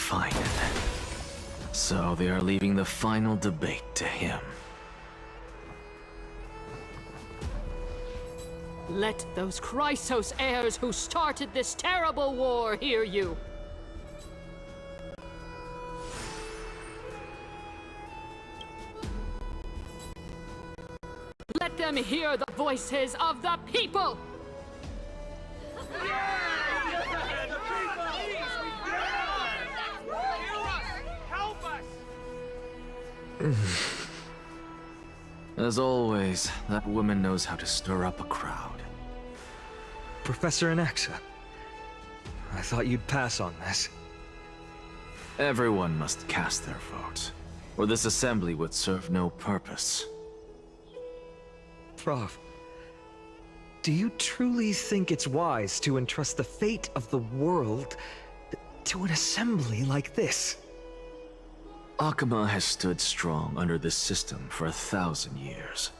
fine. So they are leaving the final debate to him. Let those Chrysos heirs who started this terrible war hear you. Let them hear the voices of the people! As always, that woman knows how to stir up a crowd. Professor Anaxa, I thought you'd pass on this. Everyone must cast their vote, or this assembly would serve no purpose. Prof, do you truly think it's wise to entrust the fate of the world to an assembly like this? Akama has stood strong under this system for 1,000 years.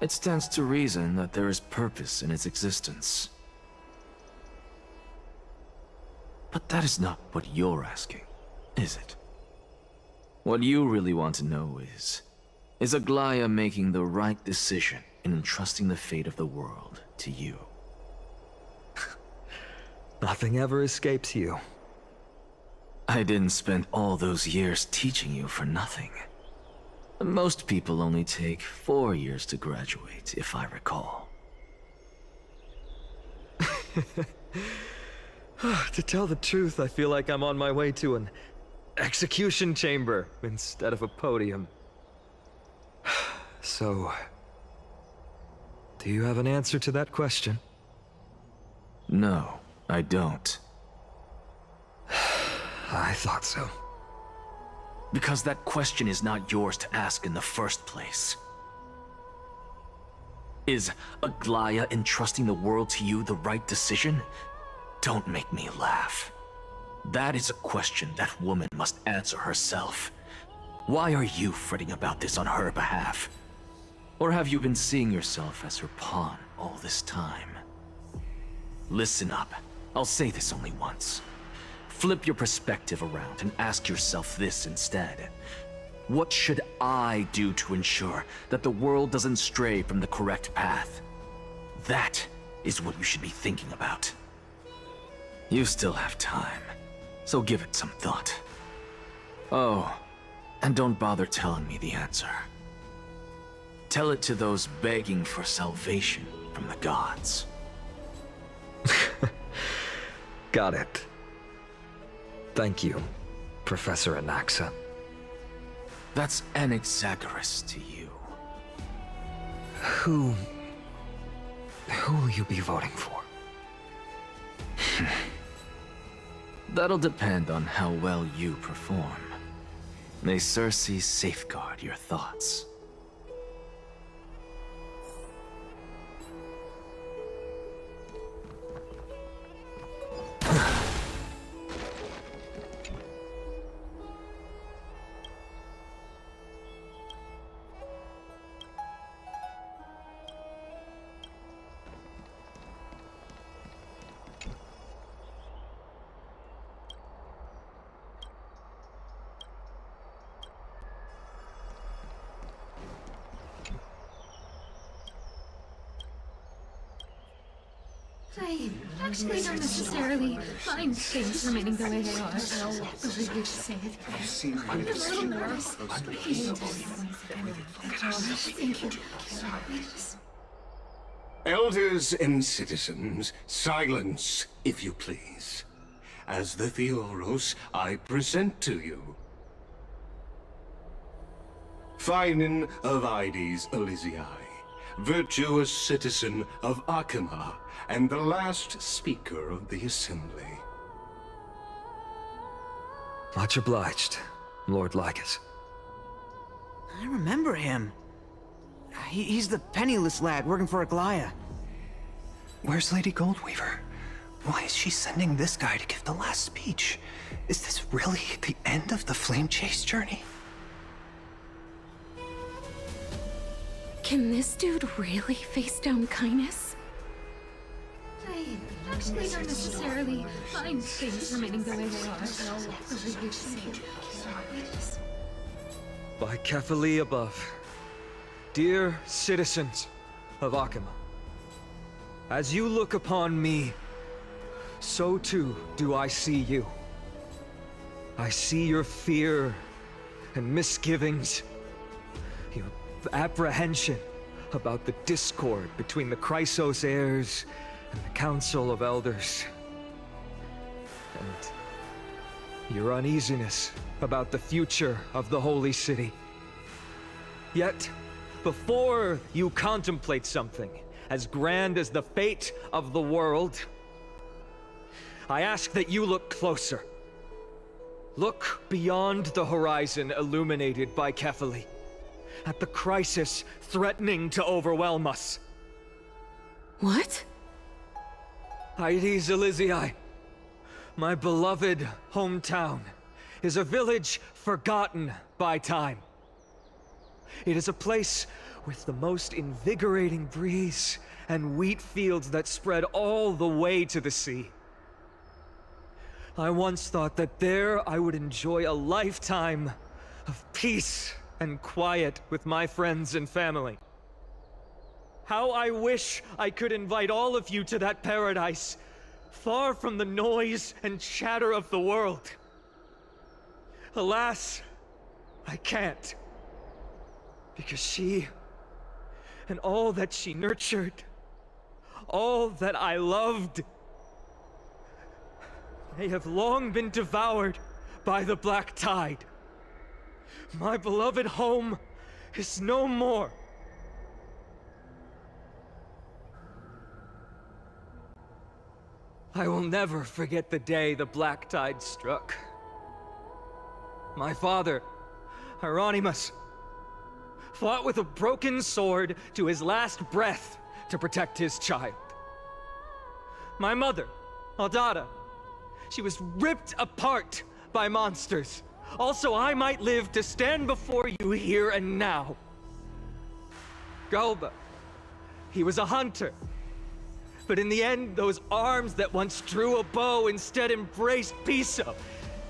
It stands to reason that there is purpose in its existence. But that is not what you're asking, is it? What you really want to know is Aglaya making the right decision in entrusting the fate of the world to you? Nothing ever escapes you. I didn't spend all those years teaching you for nothing. Most people only take 4 years to graduate, if I recall. To tell the truth, I feel like I'm on my way to an execution chamber instead of a podium. So, do you have an answer to that question? No, I don't. I thought so. Because that question is not yours to ask in the first place. Is Aglaya entrusting the world to you the right decision? Don't make me laugh. That is a question that woman must answer herself. Why are you fretting about this on her behalf? Or have you been seeing yourself as her pawn all this time? Listen up. I'll say this only once. Flip your perspective around and ask yourself this instead. What should I do to ensure that the world doesn't stray from the correct path? That is what you should be thinking about. You still have time, so give it some thought. Oh, and don't bother telling me the answer. Tell it to those begging for salvation from the gods. Got it. Thank you, Professor Anaxa. That's Anaxagoras to you. Who will you be voting for? That'll depend on how well you perform. May Circe safeguard your thoughts. I actually don't necessarily mind things remaining the way they are. However you say it. I'm a little nervous. Thank you. Elders and citizens, silence, if you please. As the Theoros, I present to you Phinin of Ides Elysiae, virtuous citizen of Akama, and the last speaker of the assembly. Much obliged, Lord Lycus. I remember him. He's the penniless lad working for Aglaya. Where's Lady Goldweaver? Why is she sending this guy to give the last speech? Is this really the end of the Flame Chase journey? Can this dude really face down Kindness? I actually don't necessarily mind things remaining the way they are. For your sake. By Kefali above, dear citizens of Akima, as you look upon me, so too do I see you. I see your fear and misgivings, your apprehension about the discord between the Chrysos heirs and the Council of Elders, and your uneasiness about the future of the Holy City. Yet, before you contemplate something as grand as the fate of the world, I ask that you look closer. Look beyond the horizon illuminated by Kefali, at the crisis threatening to overwhelm us. What? Hyades Elysiae, my beloved hometown, is a village forgotten by time. It is a place with the most invigorating breeze and wheat fields that spread all the way to the sea. I once thought that there I would enjoy a lifetime of peace and quiet with my friends and family. How I wish I could invite all of you to that paradise, far from the noise and chatter of the world. Alas, I can't. Because she, and all that she nurtured, all that I loved, they have long been devoured by the black tide. My beloved home is no more. I will never forget the day the black tide struck. My father, Hieronymus, fought with a broken sword to his last breath to protect his child. My mother, Aldada, she was ripped apart by monsters. Also, I might live to stand before you here and now. Galba, he was a hunter. But in the end, those arms that once drew a bow instead embraced Piso,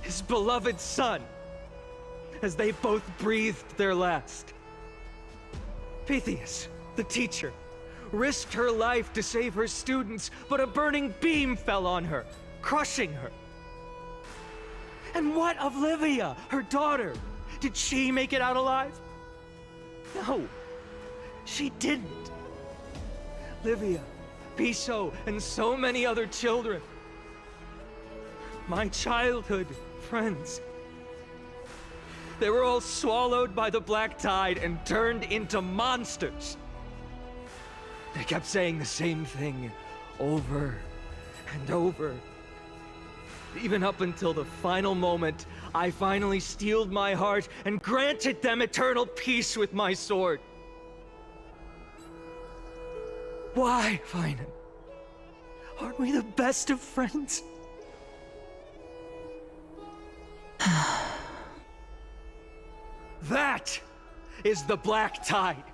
his beloved son, as they both breathed their last. Pythias, the teacher, risked her life to save her students, but a burning beam fell on her, crushing her. And what of Livia, her daughter? Did she make it out alive? No, she didn't. Livia, Piso, and so many other children. My childhood friends. They were all swallowed by the black tide and turned into monsters. They kept saying the same thing over and over. Even up until the final moment, I finally steeled my heart and granted them eternal peace with my sword. Why, Finan? Aren't we the best of friends? That is the black tide.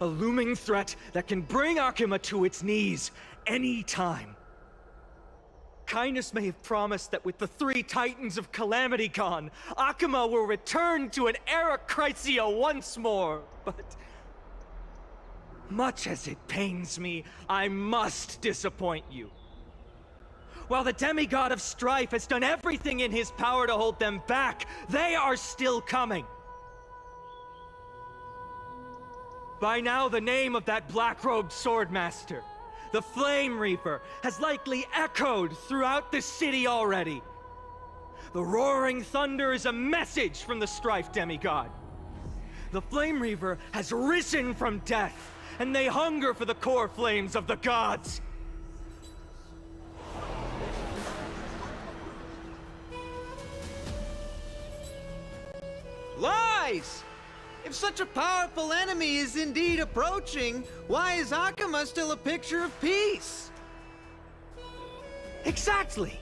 A looming threat that can bring Akima to its knees any time. Kindness may have promised that with the 3 Titans of Calamity gone, Akima will return to an era Chrysia once more, but much as it pains me, I must disappoint you. While the demigod of strife has done everything in his power to hold them back, they are still coming. By now, the name of that black-robed swordmaster, the Flame Reaper, has likely echoed throughout the city already. The roaring thunder is a message from the strife demigod. The Flame Reaper has risen from death, and they hunger for the core flames of the gods. Lies! If such a powerful enemy is indeed approaching, why is Akima still a picture of peace? Exactly!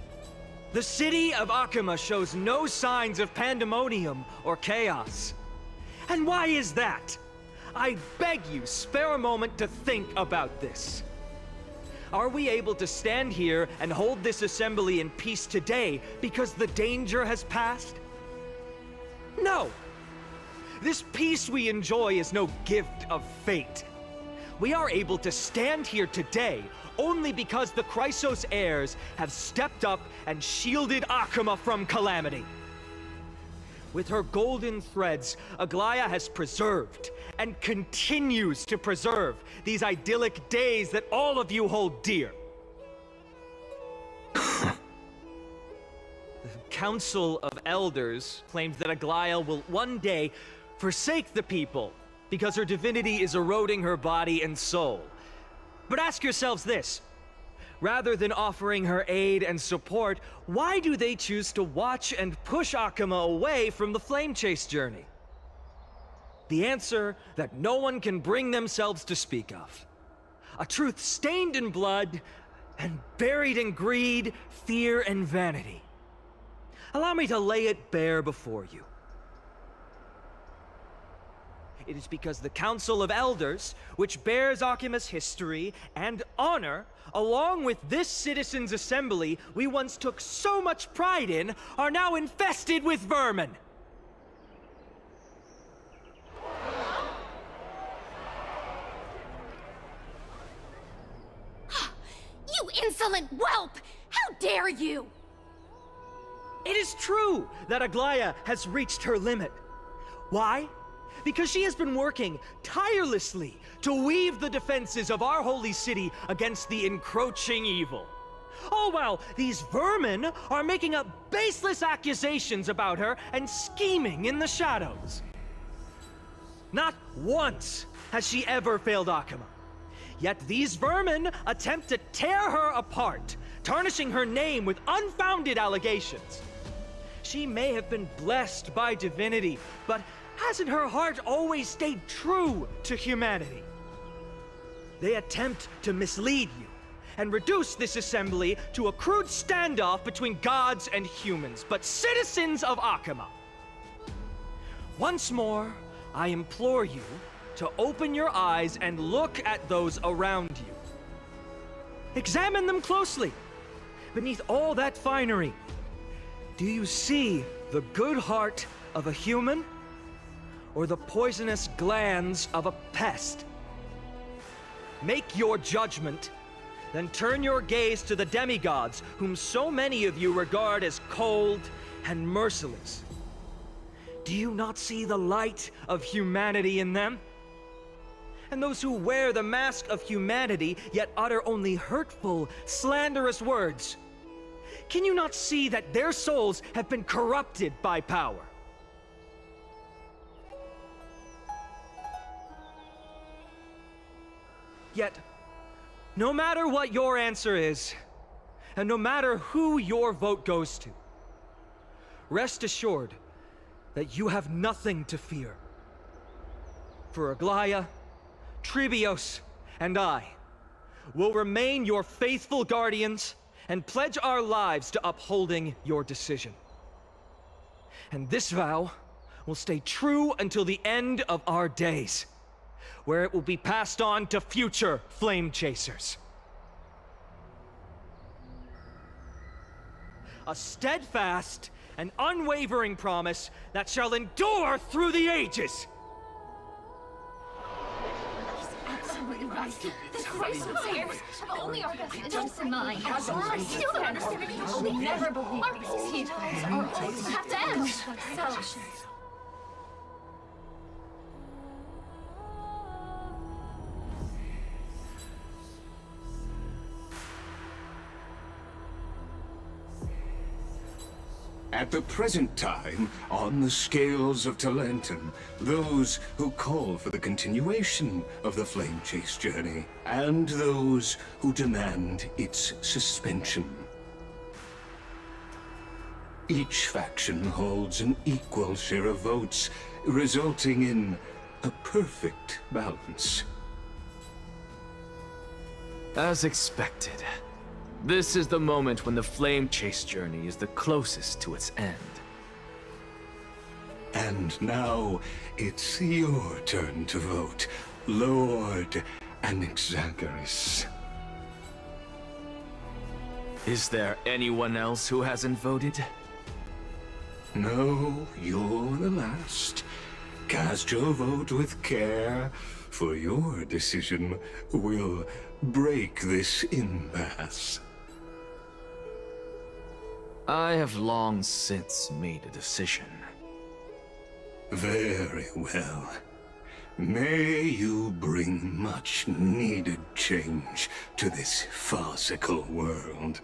The city of Akima shows no signs of pandemonium or chaos. And why is that? I beg you, spare a moment to think about this. Are we able to stand here and hold this assembly in peace today because the danger has passed? No! This peace we enjoy is no gift of fate. We are able to stand here today only because the Chrysos heirs have stepped up and shielded Akuma from calamity. With her golden threads, Aglaya has preserved and continues to preserve these idyllic days that all of you hold dear. The Council of Elders claims that Aglaya will one day forsake the people because her divinity is eroding her body and soul. But ask yourselves this. Rather than offering her aid and support, why do they choose to watch and push Akuma away from the Flame Chase journey? The answer that no one can bring themselves to speak of. A truth stained in blood and buried in greed, fear, and vanity. Allow me to lay it bare before you. It is because the Council of Elders, which bears Akuma's history and honor, along with this citizens' assembly we once took so much pride in, are now infested with vermin. You insolent whelp! How dare you! It is true that Aglaya has reached her limit. Why? Because she has been working tirelessly to weave the defenses of our holy city against the encroaching evil. All while these vermin are making up baseless accusations about her and scheming in the shadows. Not once has she ever failed Akuma. Yet these vermin attempt to tear her apart, tarnishing her name with unfounded allegations. She may have been blessed by divinity, but hasn't her heart always stayed true to humanity? They attempt to mislead you and reduce this assembly to a crude standoff between gods and humans, but citizens of Akuma. Once more, I implore you to open your eyes and look at those around you. Examine them closely. Beneath all that finery, do you see the good heart of a human? Or the poisonous glands of a pest? Make your judgment, then turn your gaze to the demigods, whom so many of you regard as cold and merciless. Do you not see the light of humanity in them? And those who wear the mask of humanity, yet utter only hurtful, slanderous words. Can you not see that their souls have been corrupted by power? Yet, no matter what your answer is, and no matter who your vote goes to, rest assured that you have nothing to fear. For Aglaya, Tribios, and I will remain your faithful guardians and pledge our lives to upholding your decision. And this vow will stay true until the end of our days, where it will be passed on to future Flame Chasers. A steadfast and unwavering promise that shall endure through the ages. Absolutely right. The Chrysos heirs have only our best interests in mind. I still don't understand how we never believe our Petals are always have to end. So, At the present time, on the scales of Talentum, those who call for the continuation of the Flame Chase journey, and those who demand its suspension. Each faction holds an equal share of votes, resulting in a perfect balance. As expected. This is the moment when the Flame Chase journey is the closest to its end. And now, it's your turn to vote, Lord Anaxagoras. Is there anyone else who hasn't voted? No, you're the last. Cast your vote with care, for your decision will break this impasse. I have long since made a decision. Very well. May you bring much needed change to this farcical world.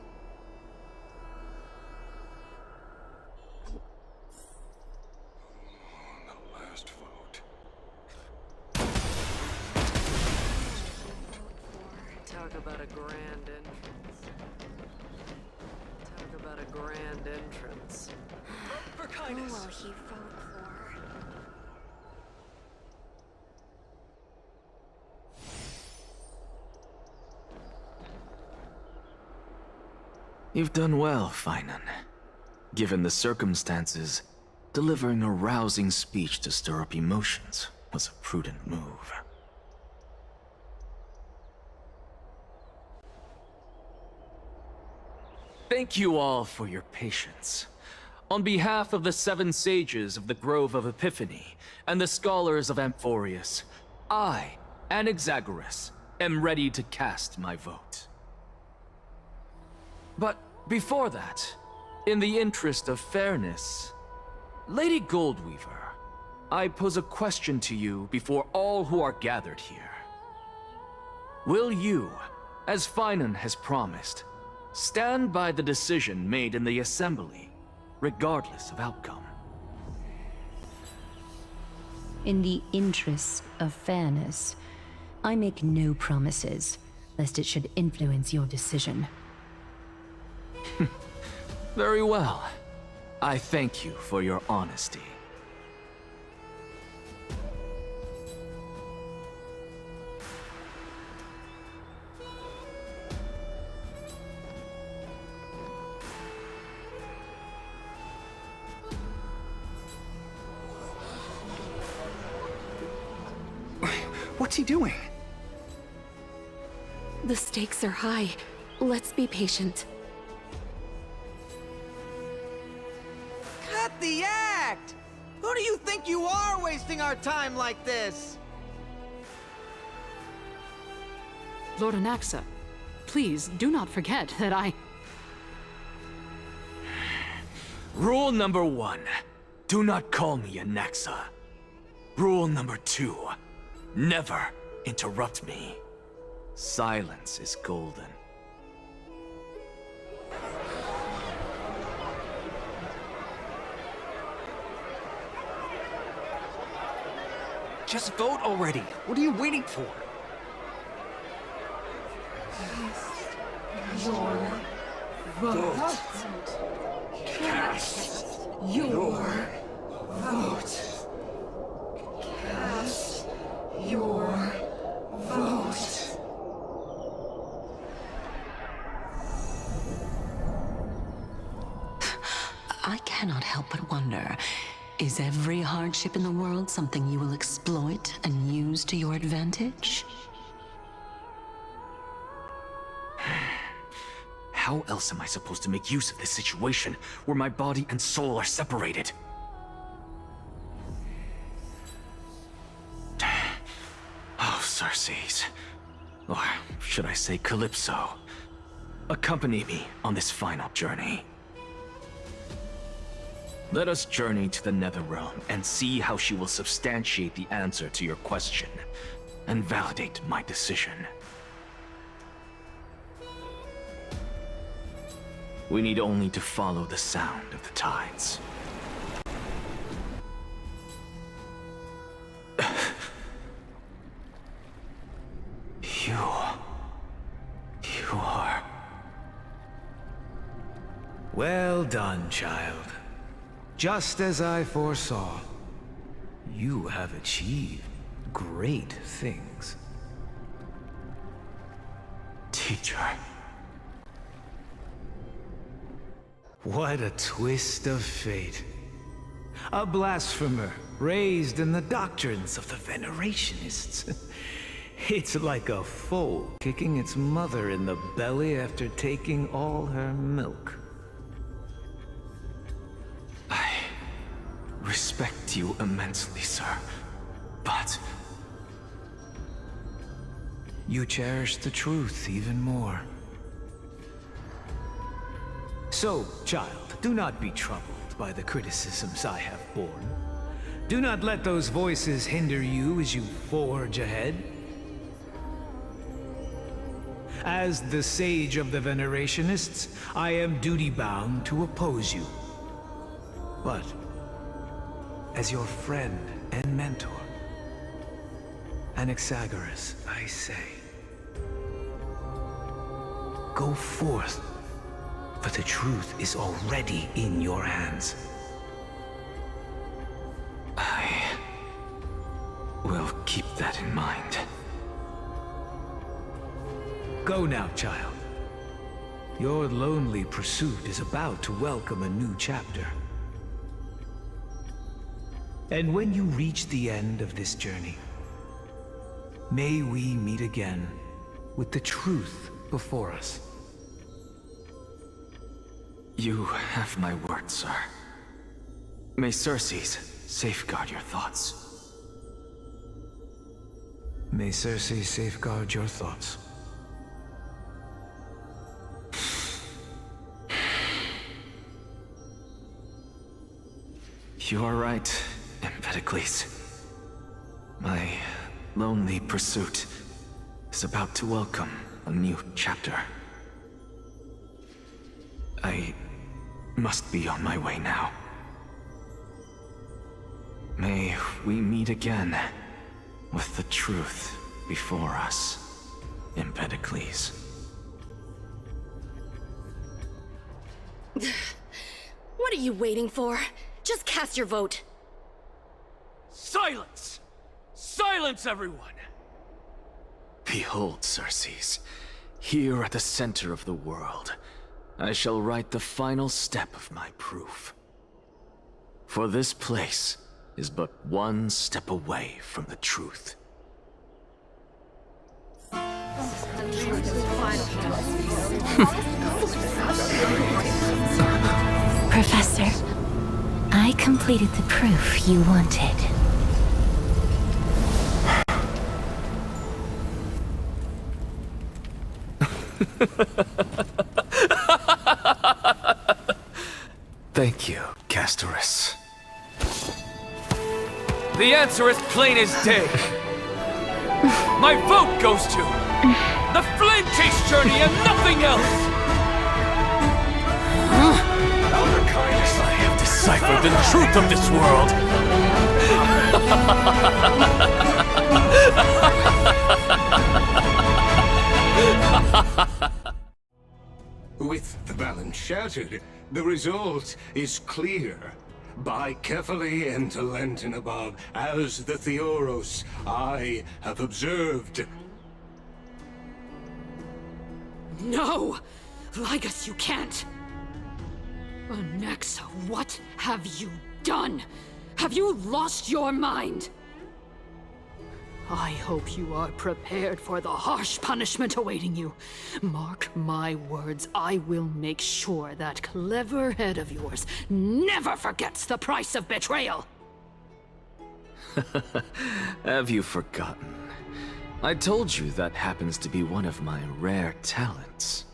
The last vote. Talk about a grand entrance. Talk about a grand entrance. For Who kindness! will he vote for? You've done well, Finan. Given the circumstances, delivering a rousing speech to stir up emotions was a prudent move. Thank you all for your patience. On behalf of the 7 sages of the Grove of Epiphany and the scholars of Amphorius, I, Anaxagoras, am ready to cast my vote. But before that, in the interest of fairness, Lady Goldweaver, I pose a question to you before all who are gathered here. Will you, as Finan has promised, stand by the decision made in the Assembly, regardless of outcome? In the interest of fairness, I make no promises, lest it should influence your decision. Very well. I thank you for your honesty. What's he doing? The stakes are high. Let's be patient. Cut the act! Who do you think you are wasting our time like this? Lord Anaxa, please do not forget that I... Rule number 1, do not call me Anaxa. Rule number 2, never interrupt me. Silence is golden. Just vote already! What are you waiting for? I cannot help but wonder, is every hardship in the world something you will exploit and use to your advantage? How else am I supposed to make use of this situation where my body and soul are separated? Oh, Circes. Or should I say Calypso? Accompany me on this final journey. Let us journey to the Netherrealm and see how she will substantiate the answer to your question and validate my decision. We need only to follow the sound of the tides. You are... Well done, child. Just as I foresaw, you have achieved great things. Teacher. What a twist of fate. A blasphemer raised in the doctrines of the Venerationists. It's like a foal kicking its mother in the belly after taking all her milk. I respect you immensely, sir. But you cherish the truth even more. So, child, do not be troubled by the criticisms I have borne. Do not let those voices hinder you as you forge ahead. As the sage of the Venerationists, I am duty-bound to oppose you. But, as your friend and mentor, Anaxagoras, I say, go forth, for the truth is already in your hands. I will keep that in mind. Go now, child. Your lonely pursuit is about to welcome a new chapter. And when you reach the end of this journey, may we meet again with the truth before us. You have my word, sir. May Circe's safeguard your thoughts. May Circe safeguard your thoughts. You are right, Empedocles. My lonely pursuit is about to welcome a new chapter. I must be on my way now. May we meet again with the truth before us, Empedocles. What are you waiting for? Just cast your vote. Silence! Silence, everyone! Behold, Circe, here at the center of the world, I shall write the final step of my proof. For this place is but one step away from the truth. Professor, I completed the proof you wanted. Thank you, Castorus. The answer is plain as day. My vote goes to the Flame Chase journey and nothing else! Elder Kindness, I have deciphered the truth of this world! With the balance shattered, the result is clear. By carefully enter Lenten above, as the Theoros I have observed. No! Ligus, you can't! Anaxa, what have you done? Have you lost your mind? I hope you are prepared for the harsh punishment awaiting you. Mark my words, I will make sure that clever head of yours never forgets the price of betrayal! Have you forgotten? I told you that happens to be one of my rare talents.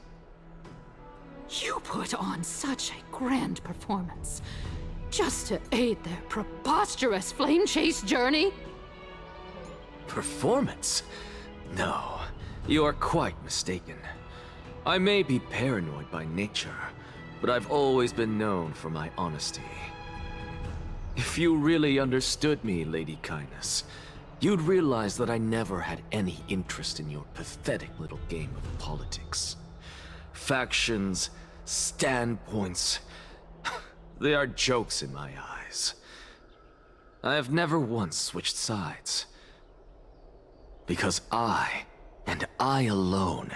You put on such a grand performance, just to aid their preposterous flame chase journey? Performance? No, you are quite mistaken. I may be paranoid by nature, but I've always been known for my honesty. If you really understood me, Lady Kindness, you'd realize that I never had any interest in your pathetic little game of politics. Factions, standpoints, they are jokes in my eyes. I have never once switched sides. Because I, and I alone,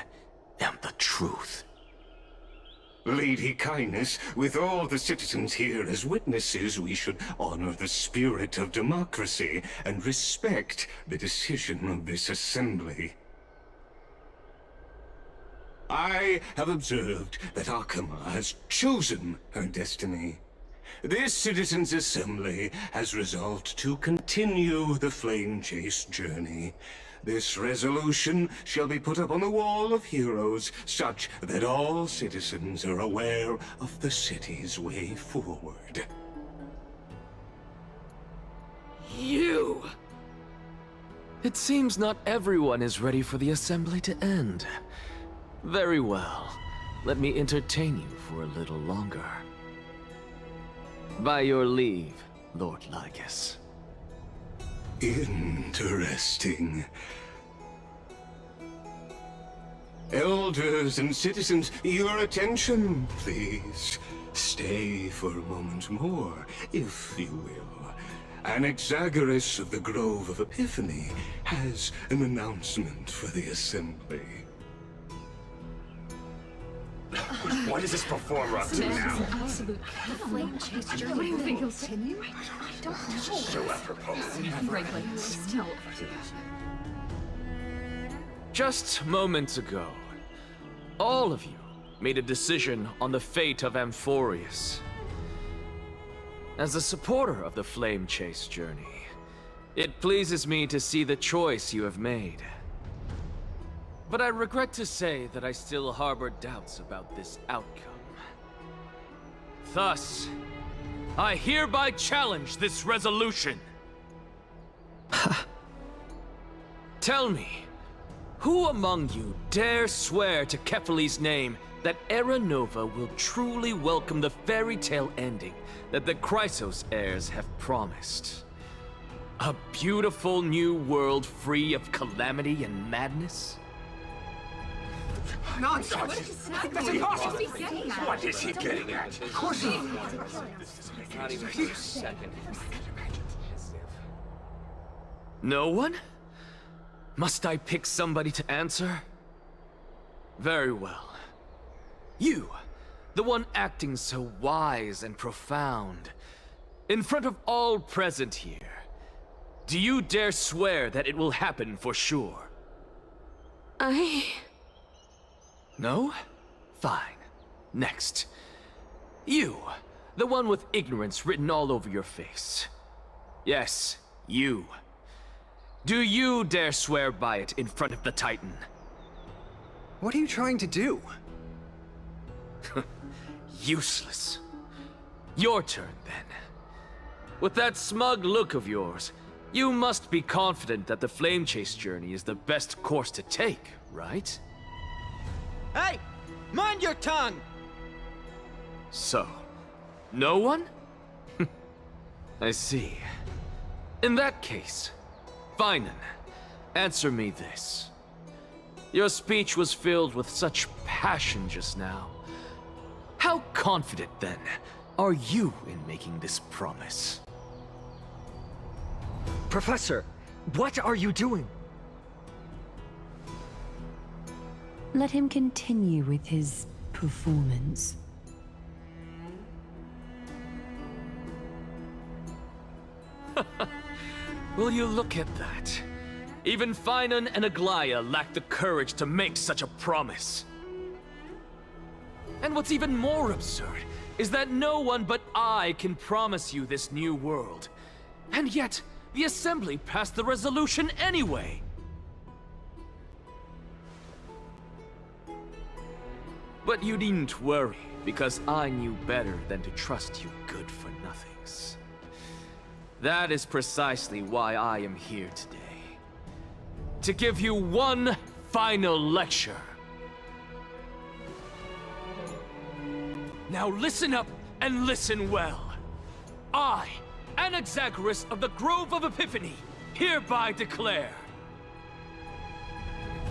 am the truth. Lady Kindness, with all the citizens here as witnesses, we should honor the spirit of democracy and respect the decision of this assembly. I have observed that Akama has chosen her destiny. This Citizens' Assembly has resolved to continue the Flame Chase journey. This resolution shall be put up on the Wall of Heroes, such that all citizens are aware of the city's way forward. You! It seems not everyone is ready for the assembly to end. Very well. Let me entertain you for a little longer. By your leave, Lord Lycus. Interesting. Elders and citizens, your attention, please. Stay for a moment more, if you will. Anaxagoras of the Grove of Epiphany has an announcement for the Assembly. What is this performer up to now? Absolute flame chase journey. What do you think he'll continue? I don't know. So apropos. Frankly, still. Just moments ago, all of you made a decision on the fate of Amphorius. As a supporter of the Flame Chase journey, it pleases me to see the choice you have made. But I regret to say that I still harbor doubts about this outcome. Thus, I hereby challenge this resolution. Tell me, who among you dare swear to Kefali's name that Era Nova will truly welcome the fairy tale ending that the Chrysos heirs have promised? A beautiful new world free of calamity and madness? Nonsense! That's impossible! What is he getting at? Of course not! Not even for a second. No one? Must I pick somebody to answer? Very well. You, the one acting so wise and profound, in front of all present here, do you dare swear that it will happen for sure? No? Fine. Next. You, the one with ignorance written all over your face. Yes, you. Do you dare swear by it in front of the Titan? What are you trying to do? Useless. Your turn, then. With that smug look of yours, you must be confident that the Flame Chase journey is the best course to take, right? Hey! Mind your tongue! So, no one? I see. In that case, Finan, answer me this. Your speech was filled with such passion just now. How confident, then, are you in making this promise? Professor, what are you doing? Let him continue with his performance. Will you look at that? Even Finan and Aglaya lack the courage to make such a promise. And what's even more absurd is that no one but I can promise you this new world. And yet, the Assembly passed the resolution anyway. But you needn't worry, because I knew better than to trust you good-for-nothings. That is precisely why I am here today. To give you one final lecture. Now listen up and listen well. I, Anaxagoras of the Grove of Epiphany, hereby declare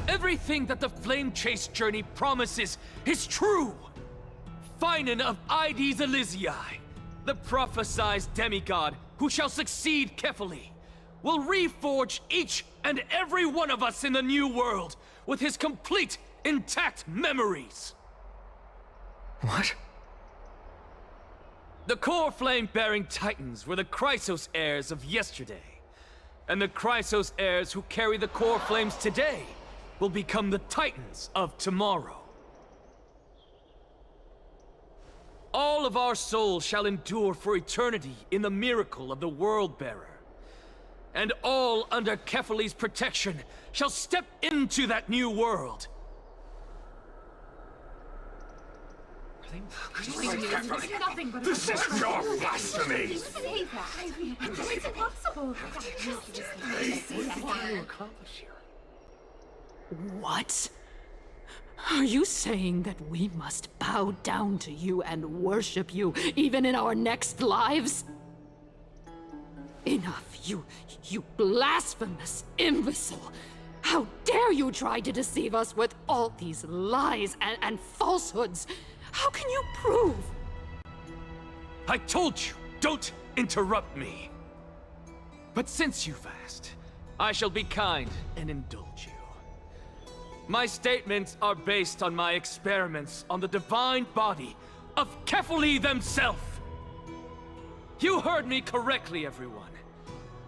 everything that the Flame Chase journey promises is true! Finan of Ides Elysiae, the prophesied demigod who shall succeed Kefali, will reforge each and every one of us in the new world with his complete, intact memories. What? The core flame-bearing titans were the Chrysos heirs of yesterday. And the Chrysos heirs who carry the core flames today will become the titans of tomorrow. All of our souls shall endure for eternity in the miracle of the World-Bearer. And all under Kefali's protection shall step into that new world. This is pure blasphemy! It's impossible. What? Are you saying that we must bow down to you and worship you, even in our next lives? Enough, you blasphemous imbecile! How dare you try to deceive us with all these lies and falsehoods? How can you prove? I told you, don't interrupt me. But since you've asked, I shall be kind and indulge you. My statements are based on my experiments on the divine body of Kefali themselves. You heard me correctly, everyone.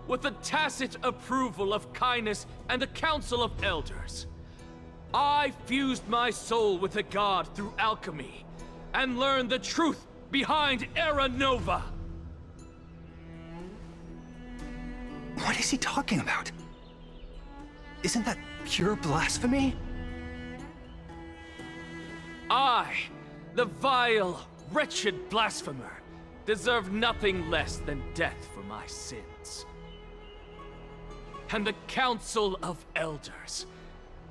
With the tacit approval of Kindness and the Council of Elders, I fused my soul with the god through alchemy and learned the truth behind Era Nova. What is he talking about? Isn't that pure blasphemy? I, the vile, wretched blasphemer, deserve nothing less than death for my sins. And the Council of Elders,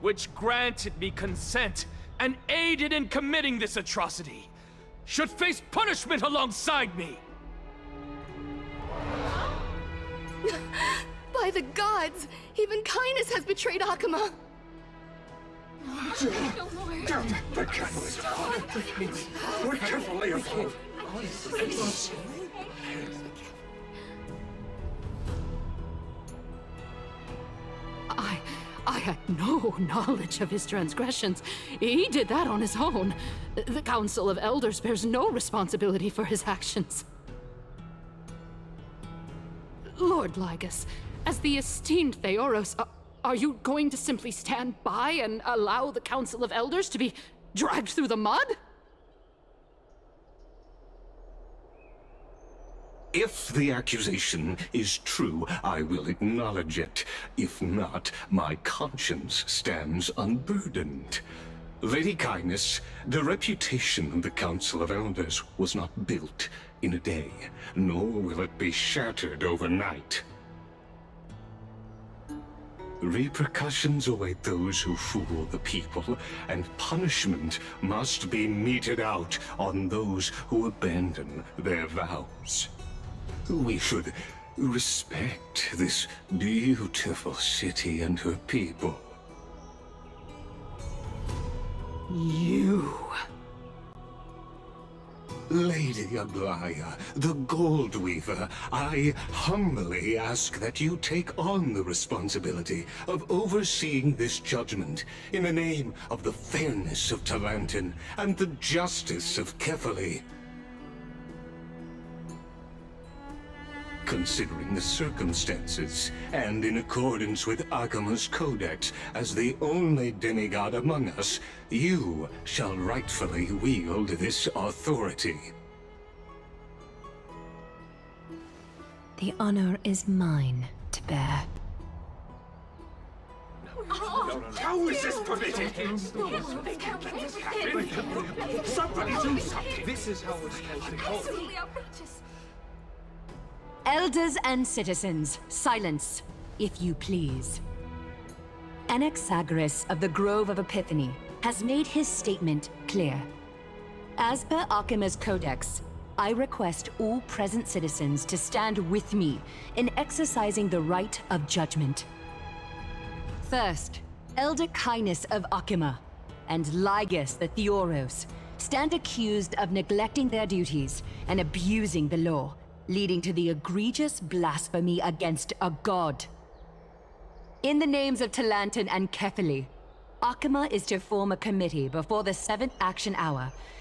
which granted me consent and aided in committing this atrocity, should face punishment alongside me! By the gods! Even Kindness has betrayed Akuma! The castle is falling. We're carefully afloat. I had no knowledge of his transgressions. He did that on his own. The Council of Elders bears no responsibility for his actions. Lord Lygus, as the esteemed Theoros, are you going to simply stand by and allow the Council of Elders to be dragged through the mud? If the accusation is true, I will acknowledge it. If not, my conscience stands unburdened. Lady Kindness, the reputation of the Council of Elders was not built in a day, nor will it be shattered overnight. Repercussions await those who fool the people, and punishment must be meted out on those who abandon their vows. We should respect this beautiful city and her people. You... Lady Aglaya, the Gold Weaver, I humbly ask that you take on the responsibility of overseeing this judgment in the name of the fairness of Talantin and the justice of Kefali. Considering the circumstances, and in accordance with Akuma's codex as the only demigod among us, you shall rightfully wield this authority. The honor is mine to bear. How is this permitted? They can't let this happen. Somebody do something. This is how we're supposed to go. Absolutely outrageous. Elders and citizens, silence, if you please. Anaxagoras of the Grove of Epiphany has made his statement clear. As per Akuma's codex, I request all present citizens to stand with me in exercising the right of judgment. First, Elder Kindness of Akuma and Lygus the Theoros stand accused of neglecting their duties and abusing the law, leading to the egregious blasphemy against a god. In the names of Talantin and Kefali, Akuma is to form a committee before the 7th action hour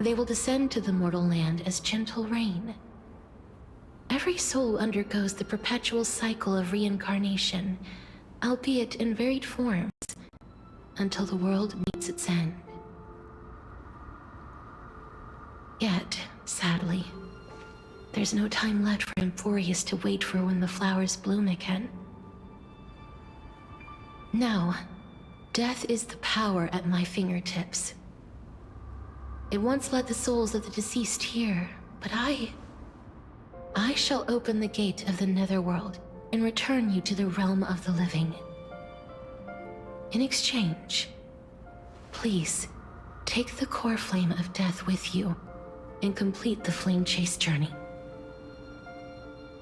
They will descend to the mortal land as gentle rain. Every soul undergoes the perpetual cycle of reincarnation, albeit in varied forms, until the world meets its end. Yet, sadly, there's no time left for Emphorius to wait for when the flowers bloom again. Now, death is the power at my fingertips. It once led the souls of the deceased here, but I shall open the gate of the Netherworld and return you to the realm of the living. In exchange, please, take the core flame of death with you and complete the flame chase journey.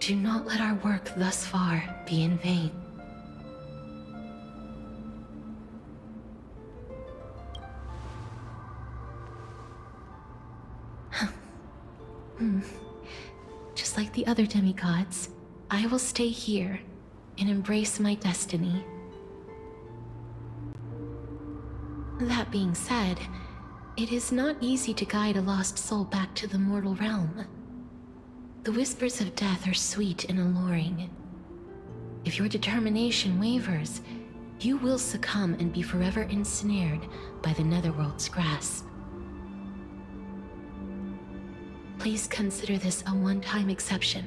Do not let our work thus far be in vain. Just like the other demigods, I will stay here and embrace my destiny. That being said, it is not easy to guide a lost soul back to the mortal realm. The whispers of death are sweet and alluring. If your determination wavers, you will succumb and be forever ensnared by the Netherworld's grasp. Please consider this a one-time exception.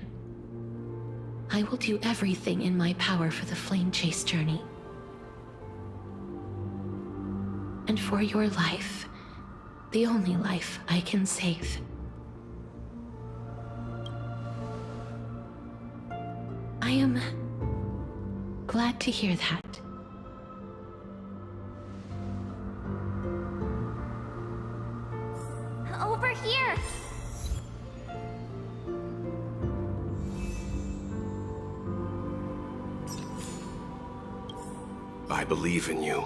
I will do everything in my power for the flame chase journey. And for your life, the only life I can save. I am glad to hear that. Over here! I believe in you.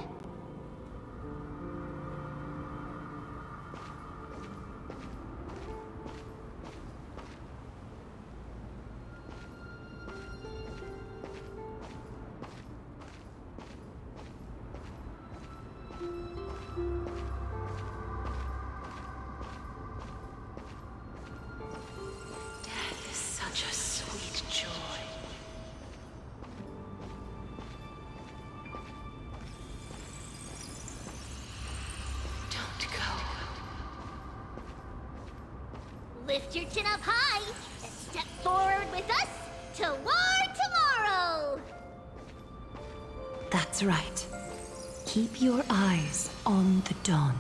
Death is such a sweet joy. Lift your chin up high and step forward with us toward tomorrow! That's right. Keep your eyes on the dawn.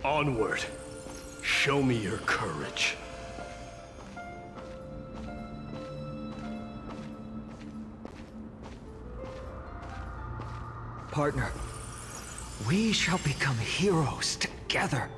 Onward. Show me your courage. Partner, we shall become heroes together.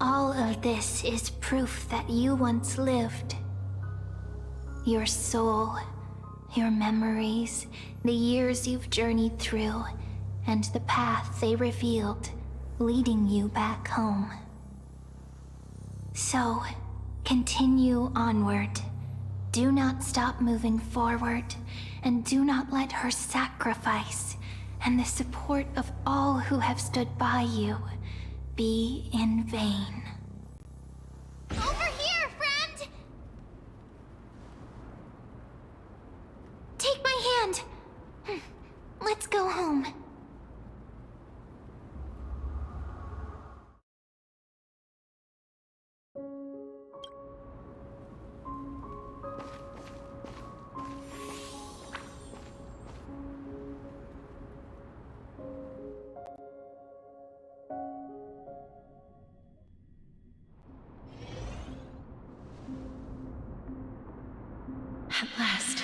All of this is proof that you once lived. Your soul, your memories, the years you've journeyed through, and the path they revealed, leading you back home. So, continue onward, Do not stop moving forward, and do not let her sacrifice and the support of all who have stood by you be in vain. Over here, friend! Take my hand. Let's go home. At last.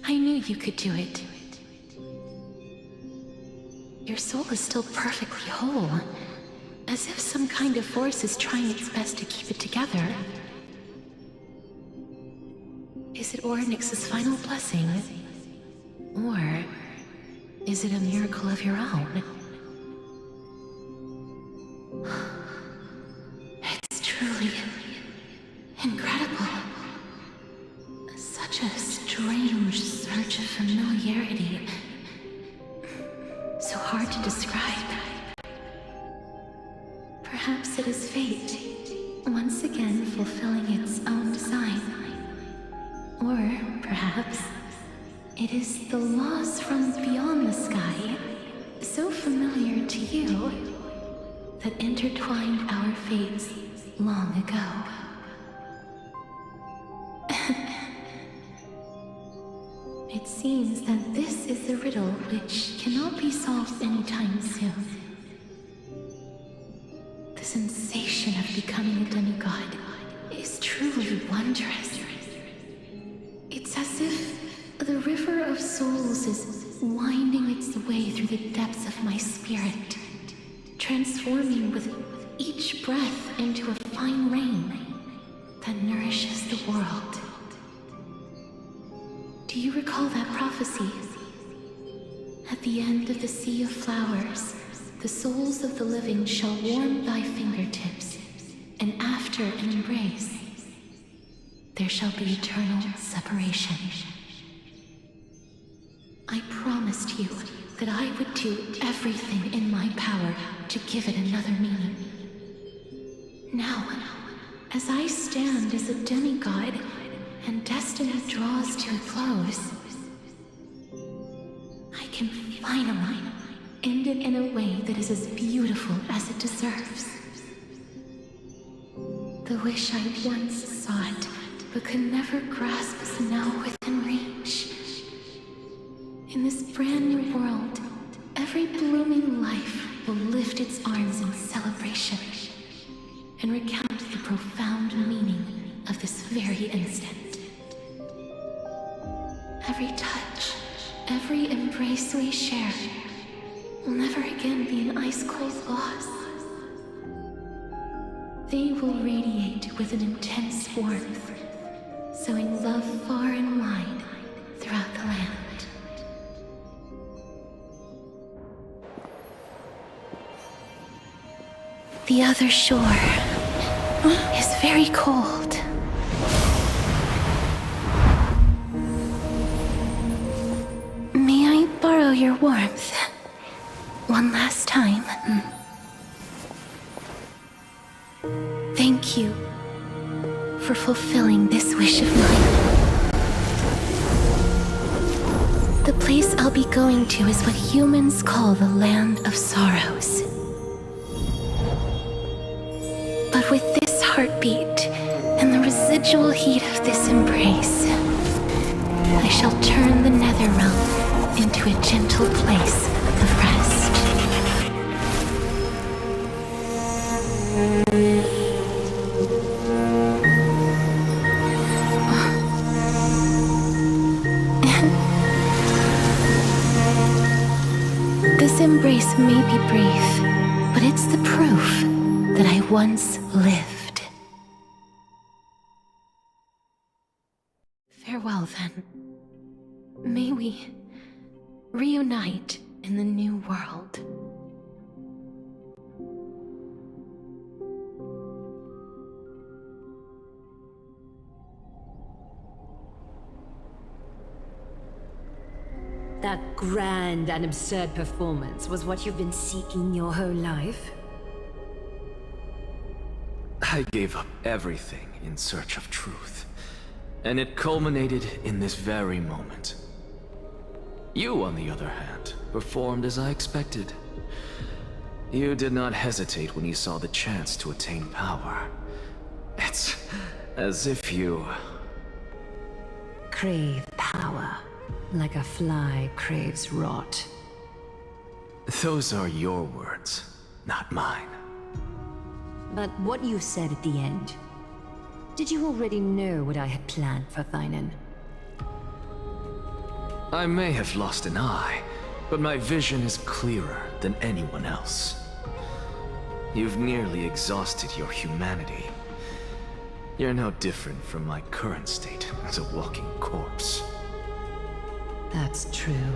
I knew you could do it. Your soul is still perfectly whole, as if some kind of force is trying its best to keep it together. Is it Ornyx's final blessing? Or is it a miracle of your own? It's truly incredible. Such a strange surge of familiarity. So hard to describe. Perhaps it is fate, once again fulfilling its own design. Or perhaps it is the laws from beyond the sky, so familiar to you, that intertwined our fates long ago. It seems that this is the riddle which cannot be solved anytime soon. The sensation of becoming a demigod is truly wondrous. It's as if the river of souls is winding its way through the depths of my spirit, transforming with each breath into a fine rain that nourishes the world. Do you recall that prophecy? At the end of the sea of flowers, the souls of the living shall warm thy fingertips, and after an embrace, there shall be eternal separation. I promised you that I would do everything in my power to give it another meaning. Now, as I stand as a demigod, and destiny draws to a close, I can finally end it in a way that is as beautiful as it deserves. The wish I once sought, but could never grasp, is now within reach. In this brand new world, every blooming life will lift its arms in celebration and recount the profound meaning of this very instant. Every touch, every embrace we share will never again be an ice-cold loss. They will radiate with an intense warmth, sowing love far and wide throughout the land. The other shore is very cold. May I borrow your warmth one last time? Thank you for fulfilling this wish of mine. The place I'll be going to is what humans call the Land of Sorrows. But with this heartbeat and the residual heat of this embrace, I shall turn the nether realm into a gentle place of rest. This embrace may be brief, but it's the proof that I once lived. Farewell, then. May we reunite in the new world. grand and absurd performance was what you've been seeking your whole life? I gave up everything in search of truth, and it culminated in this very moment. You, on the other hand, performed as I expected. You did not hesitate when you saw the chance to attain power. It's as if you... Crave power, like a fly craves rot. Those are your words, not mine. But what you said at the end, did you already know what I had planned for Thynan? I may have lost an eye, but my vision is clearer than anyone else. You've nearly exhausted your humanity. You're no different from my current state as a walking corpse. That's true.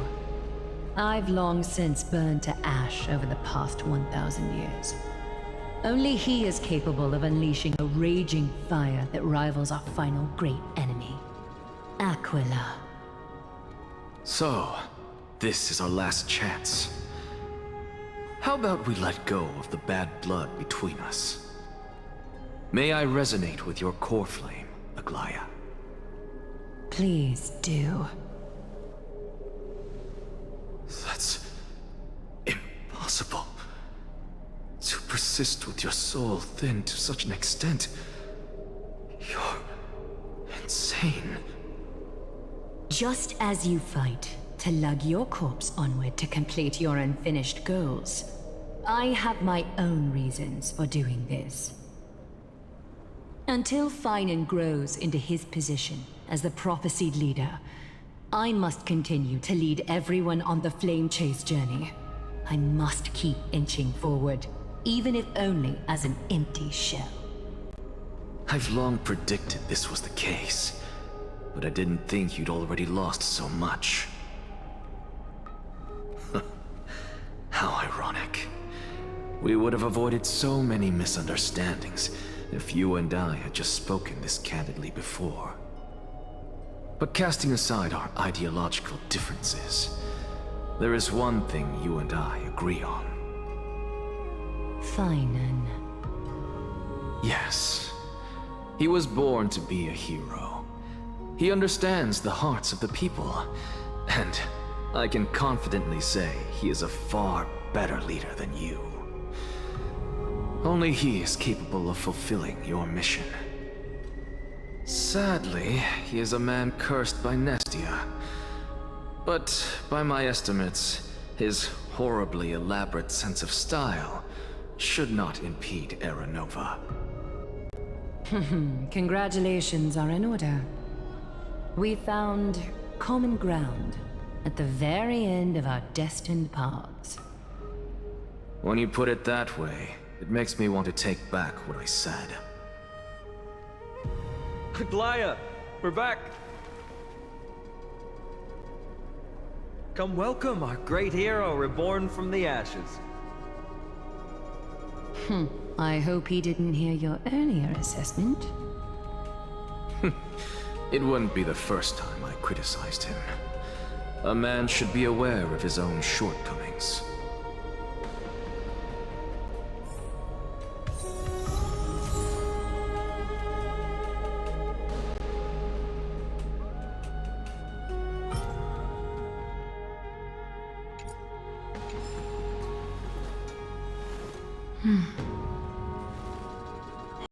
I've long since burned to ash over the past 1,000 years. Only he is capable of unleashing a raging fire that rivals our final great enemy, Aquila. So, this is our last chance. How about we let go of the bad blood between us? May I resonate with your core flame, Aglaya? Please do. That's impossible. To persist with your soul thinned to such an extent. You're insane. Just as you fight to lug your corpse onward to complete your unfinished goals, I have my own reasons for doing this. Until Thynan grows into his position as the prophesied leader, I must continue to lead everyone on the flame chase journey. I must keep inching forward, even if only as an empty shell. I've long predicted this was the case, but I didn't think you'd already lost so much. How ironic. We would have avoided so many misunderstandings if you and I had just spoken this candidly before. But casting aside our ideological differences, there is one thing you and I agree on. Thynan. Yes. He was born to be a hero. He understands the hearts of the people, and I can confidently say he is a far better leader than you. Only he is capable of fulfilling your mission. Sadly, he is a man cursed by Nestia. But by my estimates, his horribly elaborate sense of style should not impede Era Nova. Congratulations are in order. We found common ground at the very end of our destined paths. When you put it that way, it makes me want to take back what I said. Aglaya, we're back. Come welcome our great hero reborn from the ashes. I hope he didn't hear your earlier assessment. It wouldn't be the first time I criticized him. A man should be aware of his own shortcomings.